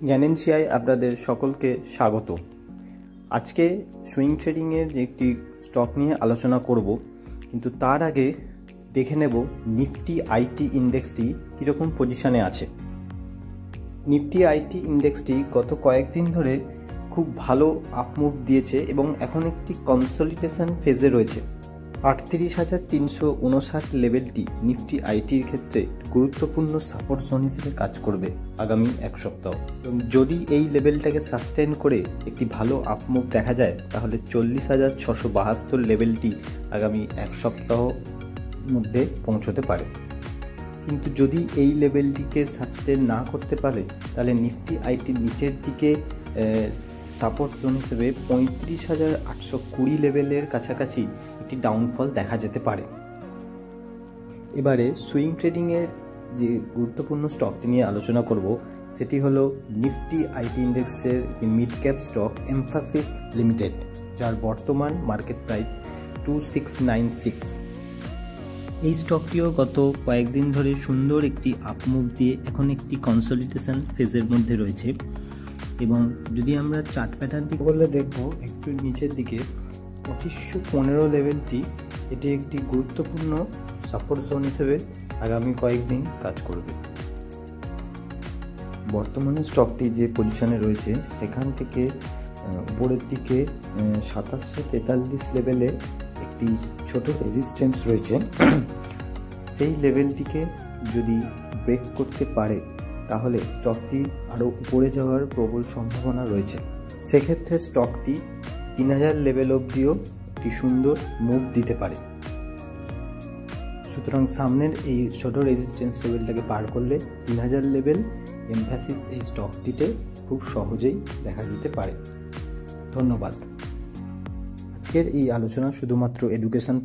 জ্ঞানেনশিয়ায় আপনাদের সকলকে স্বাগত। আজকে সুইং ট্রেডিংয়ের যে একটি স্টক নিয়ে আলোচনা করব, কিন্তু তার আগে দেখে নেব নিফটি আইটি ইন্ডেক্সটি কীরকম পজিশানে আছে। নিফটি আইটি ইন্ডেক্সটি গত কয়েকদিন ধরে খুব ভালো আপমুভ দিয়েছে এবং এখন একটি কনসলিডেশন ফেজে রয়েছে। 38,359 লেভেলটি নিফটি আইটির ক্ষেত্রে গুরুত্বপূর্ণ সাপোর্ট জোন হিসেবে কাজ করবে আগামী এক সপ্তাহ। যদি এই লেভেলটাকে সাস্টেন করে একটি ভালো আপমুভ দেখা যায়, তাহলে 40,672 লেভেলটি আগামী এক সপ্তাহ মধ্যে পৌঁছতে পারে। কিন্তু যদি এই লেভেলটিকে সাস্টেন না করতে পারে, তাহলে নিফটি আইটির নিচের দিকে সাপোর্ট জোন হিসেবে 35,820 লেভেলের কাছাকাছি একটি ডাউনফল দেখা যেতে পারে। এবারে সুইং ট্রেডিংয়ের যে গুরুত্বপূর্ণ স্টকটি নিয়ে আলোচনা করব, সেটি হলো নিফটি আইটি ইন্ডেক্সের mid cap stock Mphasis limited, যার বর্তমান মার্কেট প্রাইস 2696। এই স্টকটিও গত কয়েকদিন ধরে সুন্দর একটি আপমুভ দিয়ে এখন একটি কনসলিডেশন ফেজের মধ্যে রয়েছে। এবং যদি আমরা চার্ট প্যাটার্নটি করলে দেখব, একটু নিচের দিকে 2515 লেভেলটি এটি একটি গুরুত্বপূর্ণ সাপোর্ট জোন হিসেবে আগামী কয়েকদিন কাজ করবে। বর্তমানে স্টকটি যে পজিশনে রয়েছে, সেখান থেকে উপরের দিকে 2743 লেভেলে একটি ছোট রেজিস্ট্যান্স রয়েছে। সেই লেভেলটিকে যদি ব্রেক করতে পারে, তাহলে স্টকটি আরও উপরে যাওয়ার প্রবল সম্ভাবনা রয়েছে। সেক্ষেত্রে স্টকটি 3000 লেভেল অবধিও একটি সুন্দর মুভ দিতে পারে। সুতরাং সামনের এই ছোট রেজিস্ট্যান্স লেভেলটাকে পার করলে 3000 লেভেল এমফাসিস এই স্টকটিতে খুব সহজেই দেখা যেতে পারে। ধন্যবাদ। আজকের এই আলোচনা শুধুমাত্র এডুকেশন